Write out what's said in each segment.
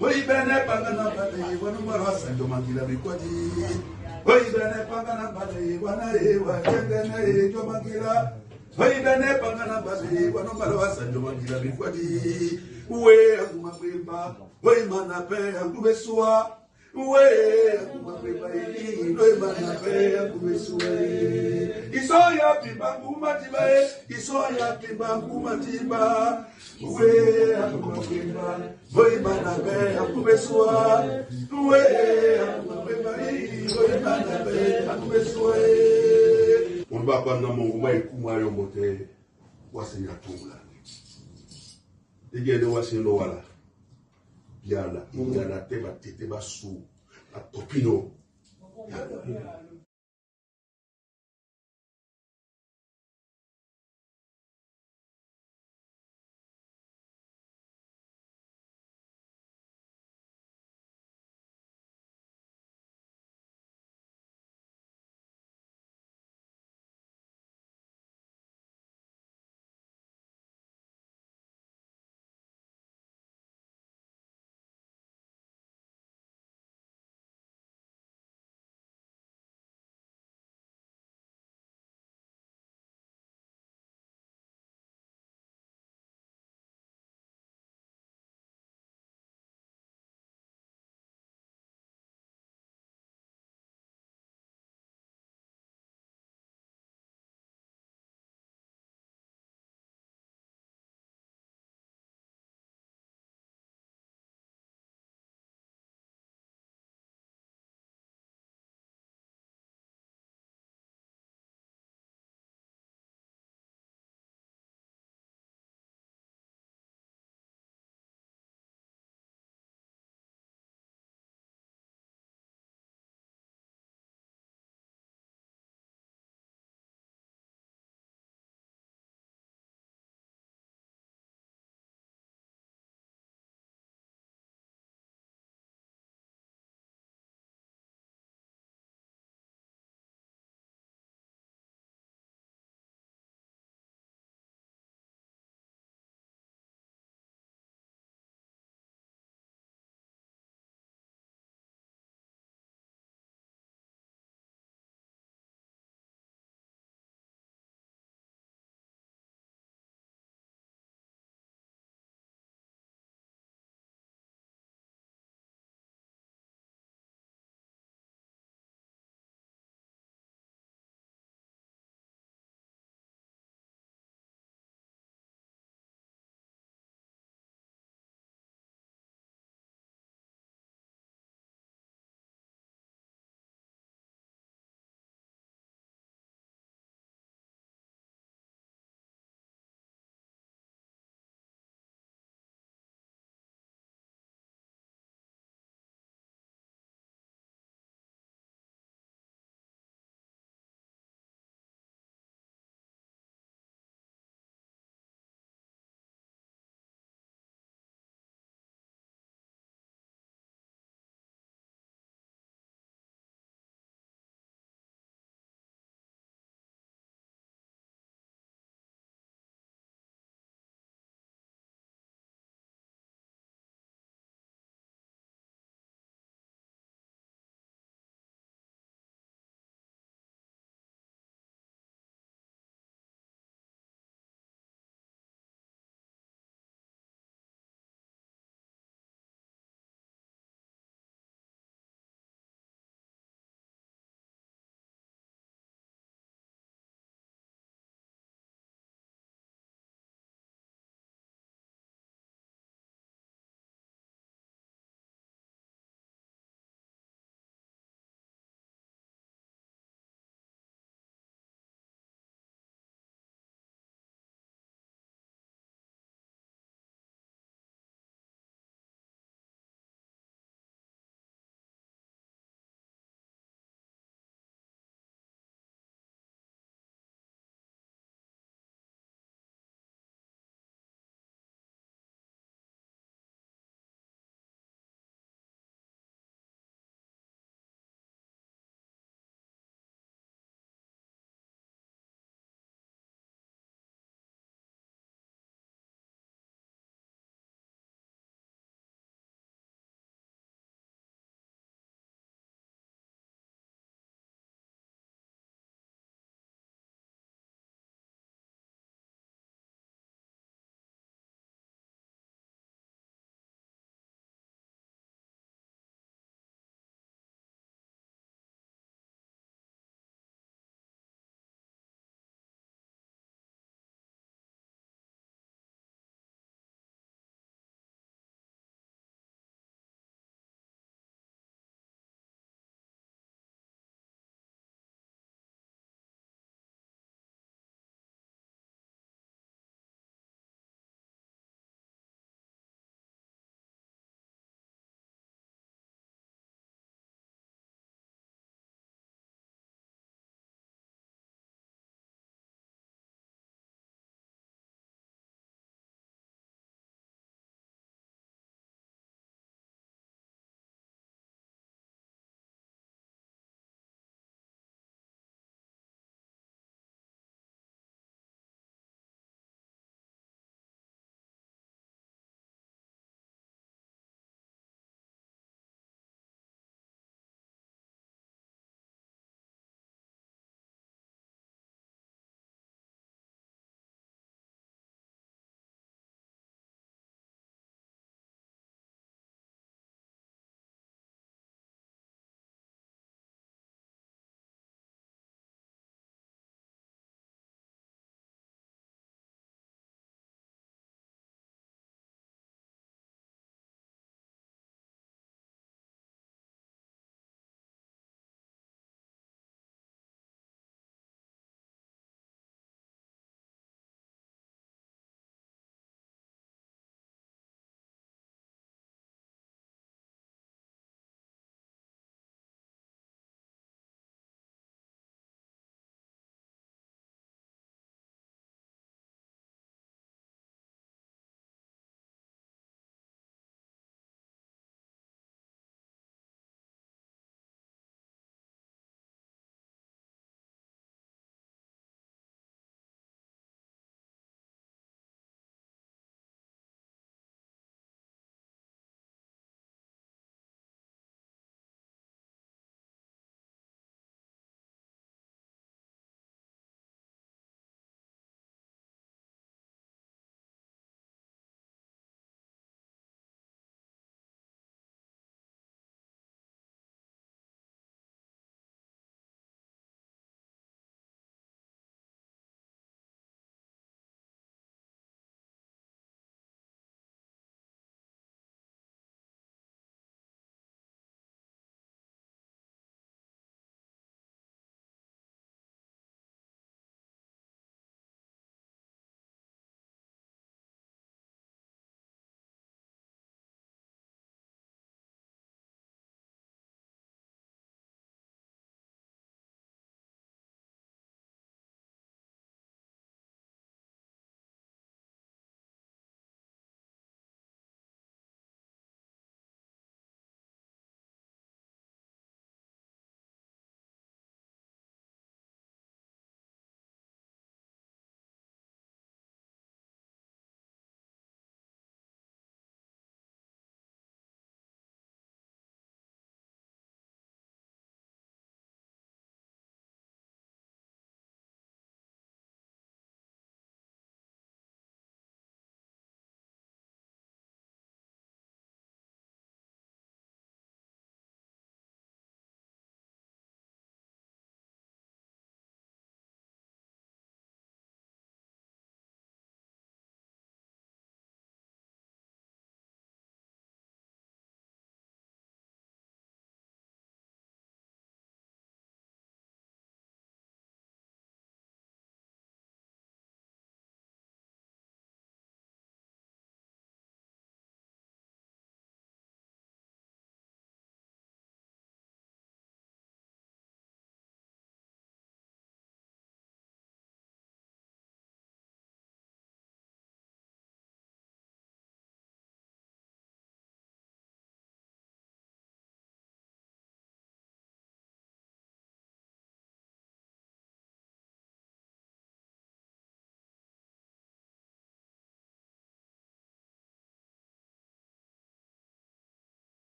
Oi bene pangana pale wanu mara sanjo mangila bikwadi. Oi bene pangana pale wana wa jengana jo mangila. Oi bene pangana pale wanu mara sanjo mangila bikwadi. Uwe angumabimba, oi manape angubesua. Uwe angumabimba ili, oi manape angubesua. Isoya pimba ngumatiba, isoya pimba ngumatiba. Uwe angumabimba, oi manape angubesua. Uwe angumabimba ili, oi manape angubesua. Unba kwa na Mungu mai kumwayo mote wasinyatula. Igede wasino wala yana teba teba su atopino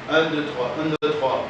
Un, deux, trois. 1, 2, 3.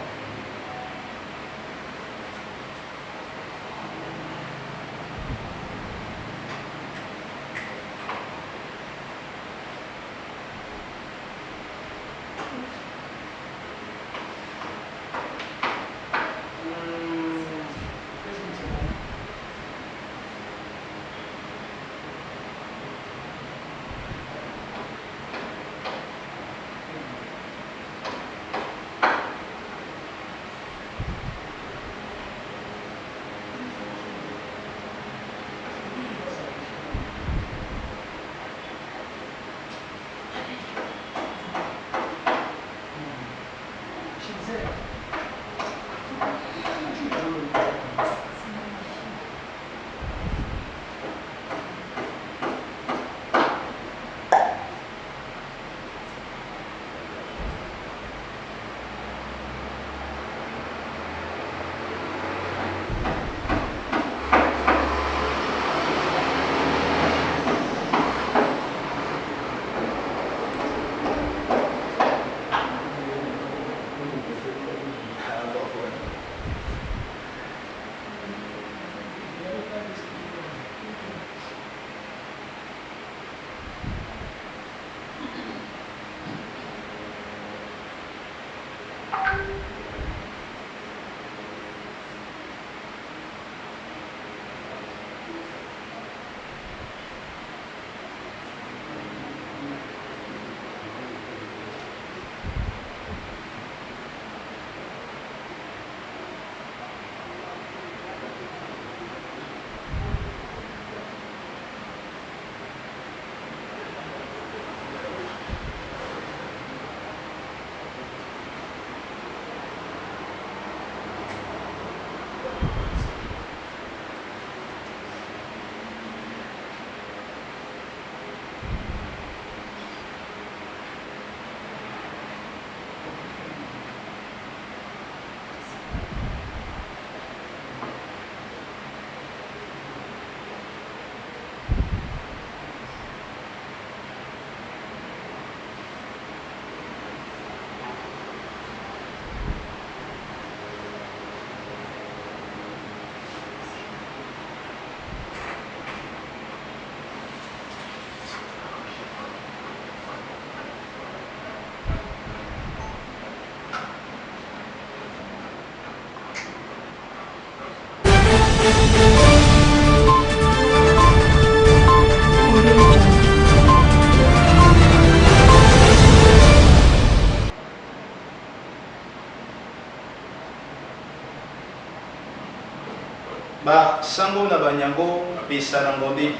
Ba sango na banyango pesa na ngondeki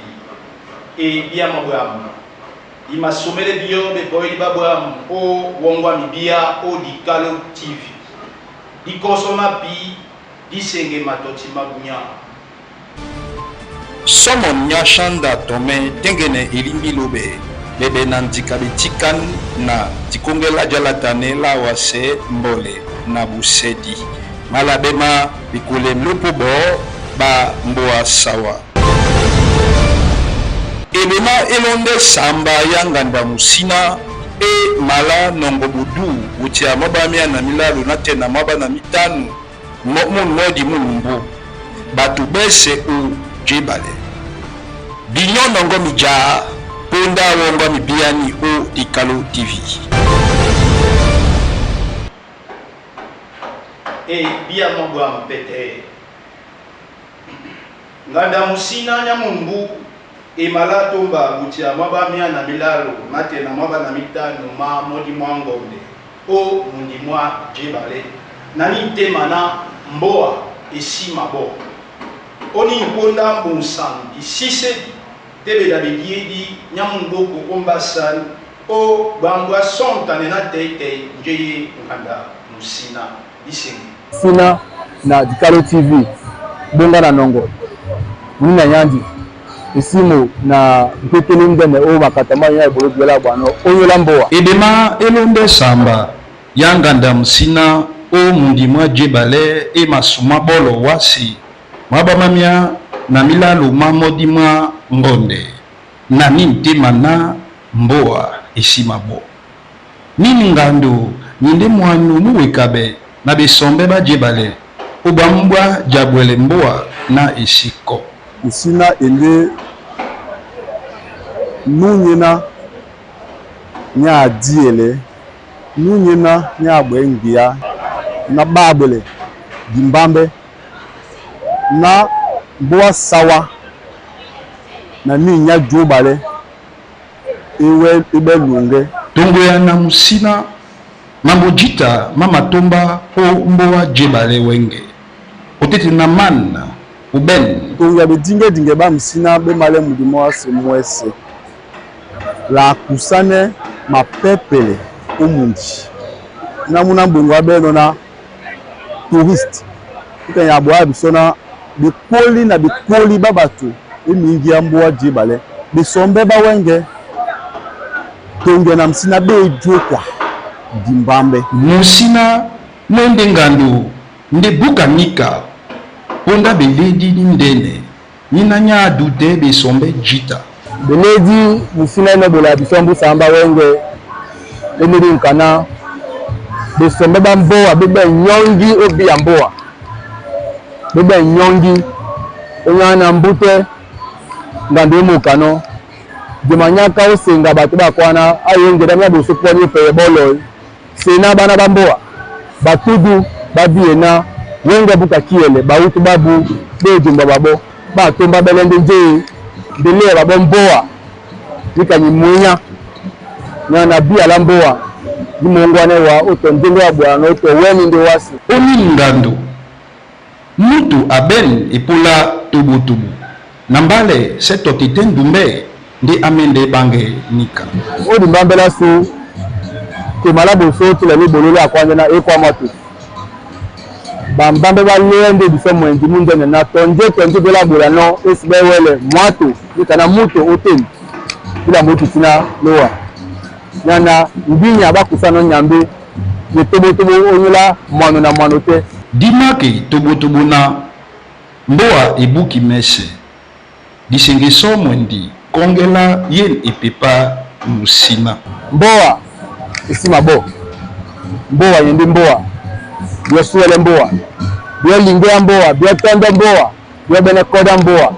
e bia mabwamu ima somele bio be boy babwamu o wongwa mibia o Dikalo TV di konsoma bi di senge matoti mabunya somo nyashanda tome tengene ilimbi lobe bebe nandika bitikan na tikongela jalatane la wase mbole na busedi malabema bikule mlupo bo ba mboa sawa ebema elonde samba yanganda musina e mala nongo budu utia mabamia na milalo na tena mabana mitanu modi mulumbu batu bese u jibale binyo nongo mija ponda wongo mibiani o Dikalo TV e bia mabwa mpete nganda musina nyamungu imala tomba butia mabamia na milalo mate na mabana mitanu ma modi mwangombe o mundi mwa jibale nani temana mboa esima bo oni mponda mbusan isise tebe da bediedi nyamungo ko kombasan o bangwa sonta na tete njeye nganda musina isengi sina na Dikalo TV bonga na nongo nina yandi isimo na mpeteli ndene o makatama ya bolo bela bwana oyola mboa edema elonde samba yanganda musina o mundi mwa jebale e masuma bolo wasi mabamamia na milalo mamodi mwa ngonde na nintema na mboa esimabo nini ngando nyinde mwanu muwekabe na besombe bajebale obambwa jabwele mboa na esiko Musina ele nunyina nya diele nunyina nya bwengia na babele dimbambe na boa sawa na ninya jobale ewe ibelunge tongo ya na musina mambojita mama tomba po mboa jebale wenge otete na manna uben tongo ya bedinge dinge ba musina be male mudimo ase mwese la kusane mapepele umundi na muna mbongo abeno na touriste ikanya boa bisona bikoli na bikoli babatu emingi ya mboa jebale bisombe ba wenge tongo na musina be jokwa dimbambe musina mwende ngando nde buka nika ponda beledi ni ndene nina nya dute besombe jita beledi musina ino bola bisombu samba wenge emiri nkana besombe ba mboa bebe nyongi obi ya mboa bebe nyongi onyana mbute ngando mukano jemanyaka osenga batu bakwana ayengera mya bosoponi pe bolo sena bana bamboa batudu babiena wenge buka kiele bautu babu bejumba babo batomba belende nje bele babo mboa dikanyi munya nyana bia la mboa dimongwane wa otondengo ya bwana oto weni ndi wasi oni ngando mutu aben epola tubutubu nambale seto titendumbe ndi amende bange nika odi mbambela su ke malabo so tile ni bololo akwanje na ekwa matu bambambe ba lende biso mwendi munde na tonje dola bola no esbe wele mwato nikana muto oten bila mutu tina loa nyana mbinya bakusano nyambe ne tobo onyola mwano na mwano te dimake tobo na mboa ebuki mese disengeso mwendi kongela yen epepa musina mboa isima bo mboa yende mboa bia suele mboa bia lingea mboa bia tende mboa bia bene koda mboa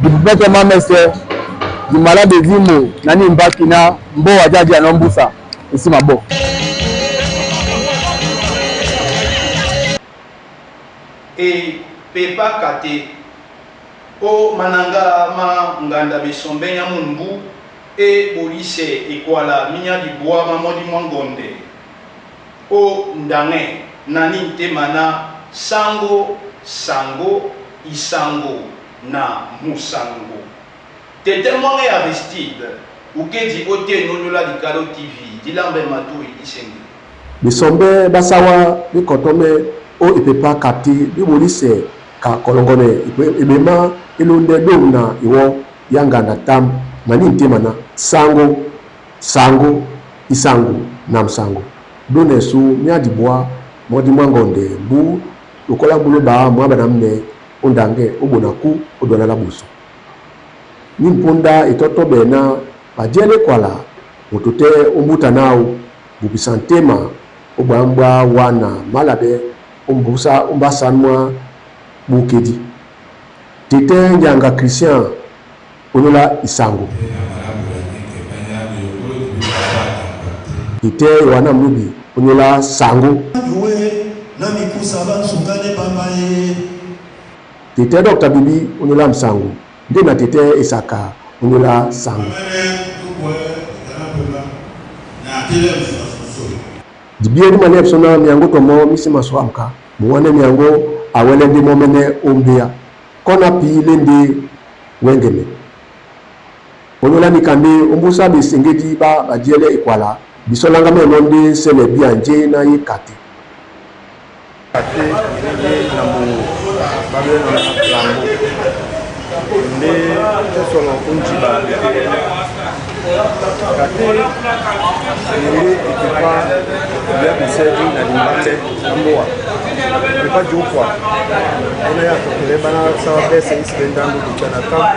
dibete mamese dimala bezimo nani mbaki na mboa jaji anombusa isima bo e pepa kate o mananga ma nganda besombe nya mungu e bolise ekwala minya di boa mamodi mwangonde o ndange nani temana sango isango na musango tete mwange Aristide ukedi ote nolola di Kalo TV dilambe maturi isengi bisombe basawa bikotome o ipepa kati bibolise ka kolongone ibema ilunde domna iwo yanga na tam nani ntemana sango isango na msango done su miadibwa modi mwangonde bu ukola bulu ba mwaba namne undange ubonaku odona labuso nimpunda itoto bena bajele kwala utute umbuta nao bubisantema ubamba wana malabe umbasanwa bukedi tete njanga Christian onola isango tete wana mlubi onola sango tete Dr. Bibi onola msango nde na tete Isaka onola sango dibieri mane sona miango tomo misima swamka muwane miango awele ndi momene ombea kona pile ndi wengeme onola nikambi ombusa bisengedi ba badiele ikwala bisolanga meno ndi sele bianje na yikati kate na mu babelo na lambo nde solo unjiba kate ni ekipa ya biseji na dimate amboa pas du quoi. On a les bananes ça va baisser ici dans le Canada.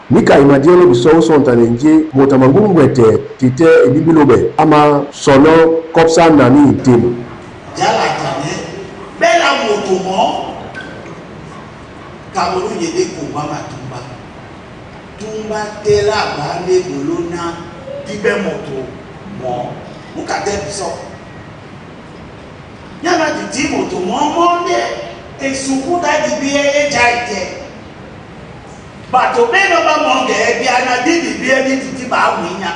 Mika imadiele biso sontanenje motamangu ngwete tite ibibilobe ama sono kopsa nani tim. Jala tane bela motomo kamuru yede kumba matumba. Tumba tela bande bolona tibe moto mo mukate biso. Nyama di moto mo monde e sukuta di biye jaite. Bato beno ba monde e bia na di biye di titi ba winya.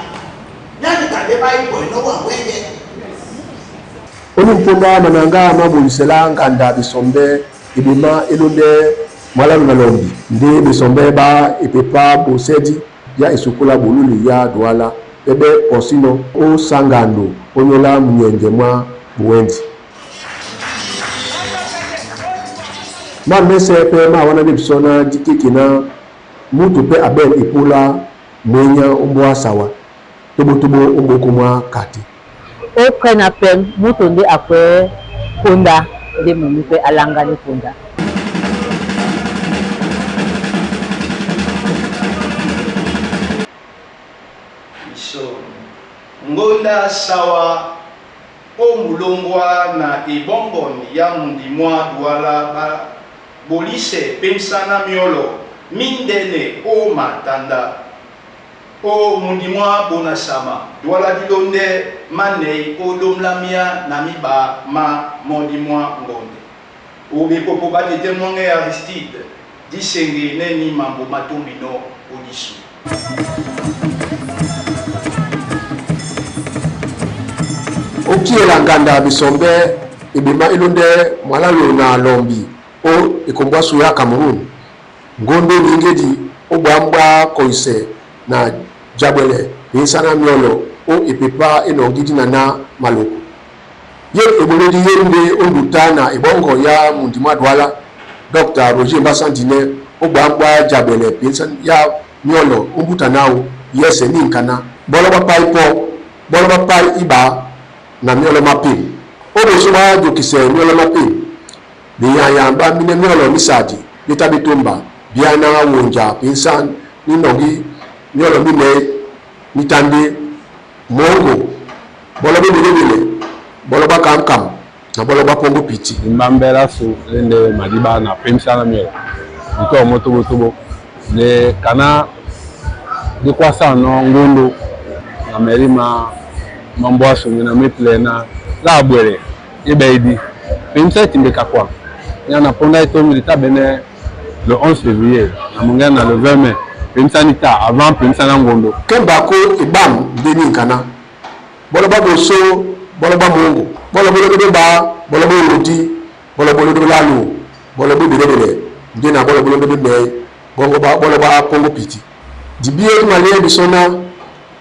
Nyani tade ba ibo no wa wenge. Onu mpunda mananga mabulisela nganda bisombe ibima elonde malalu na lombi nde bisombe ba ipepa bosedi ya isukula bululi ya douala bebe osino o sangando onyola mnyenge mwa buwendi ma mese pe ma wana bibsona dikikina mutu pe abel ipula mwenya umbo sawa tubo umbo kumwa kati o prenne à peine mutu nde après konda nde mumi pe alanga ni konda ngonda sawa o mulongwa na ibongoni ya mundimwa douala ba bolise pensana miolo mindene o matanda o mundimwa bonasama douala dilonde manei o domlamia na miba ma mondimwa ngonde o bepopo batete monge Aristide disenge neni mambo matombino odisu okiela nganda bisombe ibima ilunde mwalalo na lombi o ikombwa suya Cameroon ngondo ningedi obamba koise na jabele insana miolo o ipepa enongidi na maloko ye ebolodi yende ondutana ibongo ya mundima douala Dr. Roger Mbasandine obamba jabele pinsan ya miolo umbutanao yese ninkana boloba paipo boloba pai iba na miolo mapin obo soba jokise miolo mapin biya ba mine miolo misadi bitabitumba biana wonja pinsan ni nongi miolo mine mitande mongo boloba bile boloba kam na boloba pongo piti mbambela su lende madiba na pinsan miolo iko motobo le kana di kwasa no ngondo na merima mambo asonye na meple na la bwere ibeidi pinsa timbeka kwa yana ponda ito milita bene le 11 février na mungana le 20 mai pinsa nita avant pinsa na ngondo kemba ko ibam deni kana boloba boso boloba mongo boloba ba boloba rodi boloba lalu boloba bidele ndena boloba be bongo ba boloba pongo piti dibiye male bisona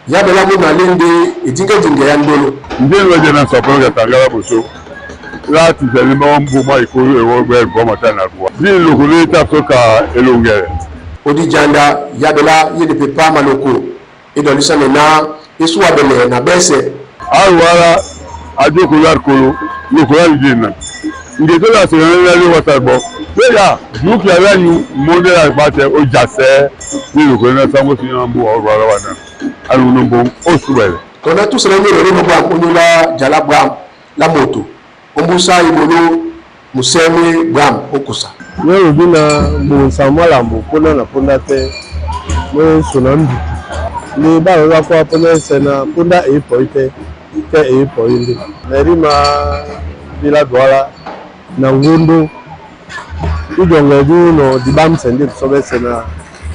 ya bela mu malende etinga dinga ya ndolo ndelo jena soporo ya tangala boso la tizeli mo mbuma ikuru ewo gbe boma tana kwa bi lokole ta soka elongere odi janda ya bela yele pepa maloko idolisa na esu abele na bese awara ajoko yarkolo lokola jena ngeto la se le waterbo ya duki ya ni monde la bate o jase ni lokole na sango sinambu o wala wana aluno bon osuwele tona tous les ngelo mo kwa kunula jala bram la moto ombusa ibolo museme bram okusa Yo bina mo samala mo pona na ponda te mo sonambi ni ba wa kwa pona sena ponda e poite te e poinde nerima bila douala na ngondo ijonga du no dibam sende sobe sena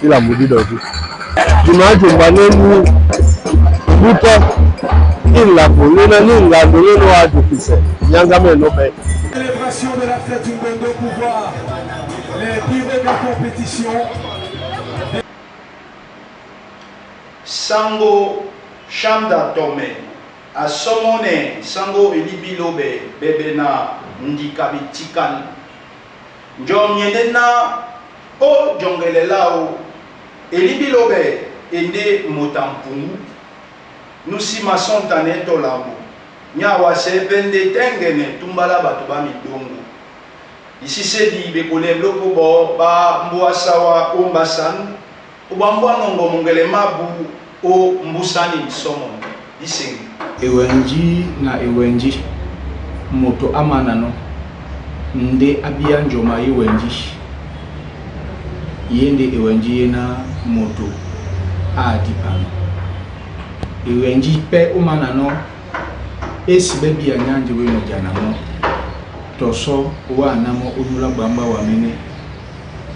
bila mudido du dimajo banenu buto illa bolena ninga doleno adukise nyanga meno be célébration de la fête du Ngondo pour voir les pires de la compétition. Sango Chamda Tome Asomone Sango Elibilobe Bebena Ndikabi Tikan Njom Yenena O Jongelelao Elibilobe Ende Motampungu Nusima Sontane Tolamo nyawa sepende tengene tumbala bato ba midongo isi sedi be koleblo ko ba mbwa sawa ombasan ubambwa nongo mongele mabu o mbusani somo isengi ewenji na ewenji moto amanano nde abia njoma ewenji yende ewenji yena moto adipano ewenji pe umanano esibe bia nyanje weno janamo toso wa namo unula bamba wa mene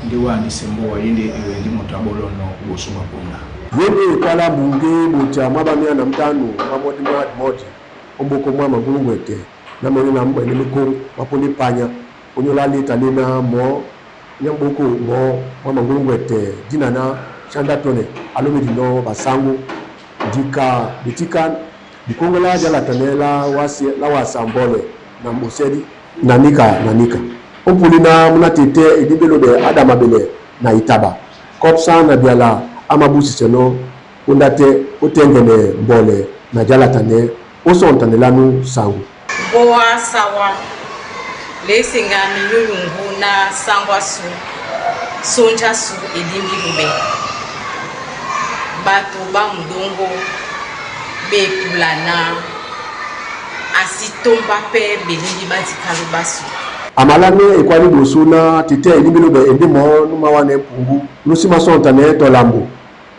ndi wandi sembo wa yende ewenji moto abolono bosuma pona yende kala bunge bucha mabamia na mtano mamodi modi omboko mwa magulungwete na moni na mbwe nemiko waponi panya onyola leta lena mo nyamboko mo mwa magulungwete dinana chanda tone alomi dino basangu dika bitika bikongola jala tanela wasi la wasambole na mbosedi nanika ompulina munatete edibelo de adamabele na itaba kopsa na biala amabusi seno undate utengene mbole na jalatane osontanelanu sangu boa sawa lesinga minyulungu na sangwa su sonja su edimbilube bato ba mudongo be pulana asitomba pe belindi batikalo basu amalane ekwali bosuna tite edimbilube endimo numawane pungu nusima sontane tolambo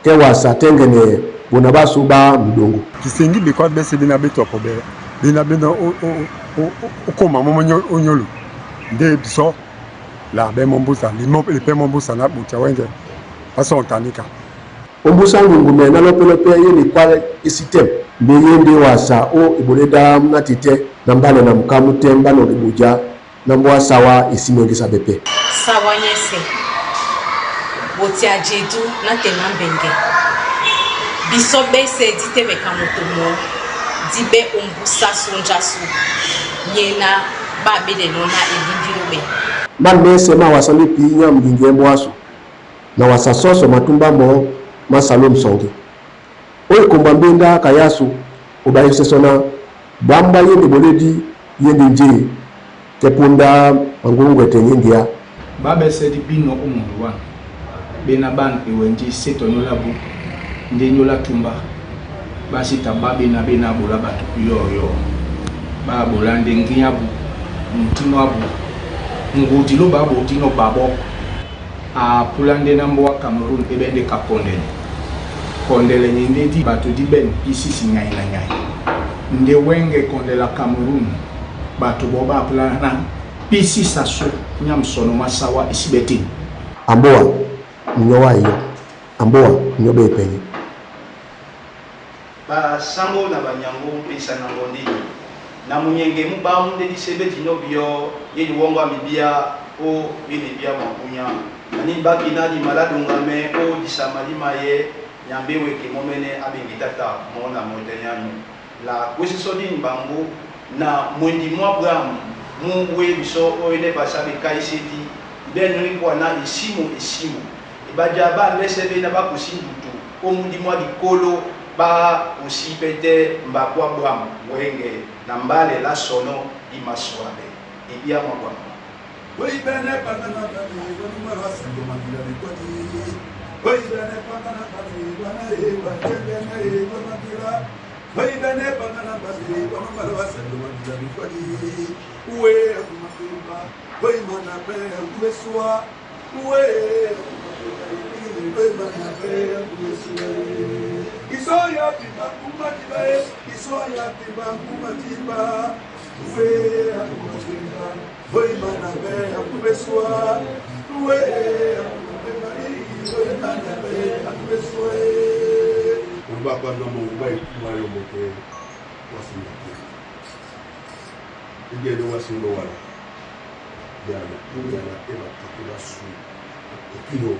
kewasa tengene bona basu ba mudongo kisengi be kwa bese bina beto kobe bina okoma momonyo onyolo nde biso la be mombusa le pe mombusa na bucha wenge asontanika ombusa ngumbe na lopelope yeni kwa isitem be yende wasa o iboleda na tite na mbale na mkamu temba no libuja na mbwa sawa isimengisa bepe sawa nyese botia jedu na temambenge biso bese ditebe kamotomo dibe ombusa sonjasu nyena babele nona edindirobe mande sema wasali pinya mbinge mbwasu na wasasoso matumba mo masalom songe oy komba mbenda kayasu obayese sona bamba yende boledi yende nje kepunda mangurungwete nyengia babe sedi bino umulwa bena ban ewenji seto nyola bu nde nyola tumba basi tababe na bena bola batu yo ba bola ndengia bu mtino abu ngudi lo babo tino babo a pulande na mbo Cameroon ebende kondele nyinde di batu di ben isi ngai na ngai nde wenge kondela Cameroon batu boba pulana pisi saso nyamsono masawa isibeti amboa nyowa iyo amboa nyobe penye ba sango na banyango pesa na ngondini na munyenge muba munde disebe dinobio yedi wongo amibia o yedi bia makunya ani baki na di maladunga me o disamali maye nyambewe ke momene abingitata mona motenyano la kwesi sodini bango na mwendi mwa bram mu we biso o ile basabe kaiseti beno ni kwa na isimu ibaja ba lesebe na bakusindutu o mundi mwa dikolo ba usipete mbakwa bram wenge na mbale la sono imaswabe ibia mwa bram Oi bene pangana bani numero asendo makila bikwadi Oi bene pangana bani wana ewa chengena ewa makila Oi bene pangana bani numero asendo makila bikwadi Uwe akumakimba Oi mana pe akueswa Uwe Oi mana pe akueswa Isoya piba kumatiba Isoya piba kumatiba Uwe akumakimba Oi mana be akubeswa we mana be akubeswa uba kwa ndo mungwa ikimayo moke wasimaki ndiye ndo wasimbo wala yana eba takula su okino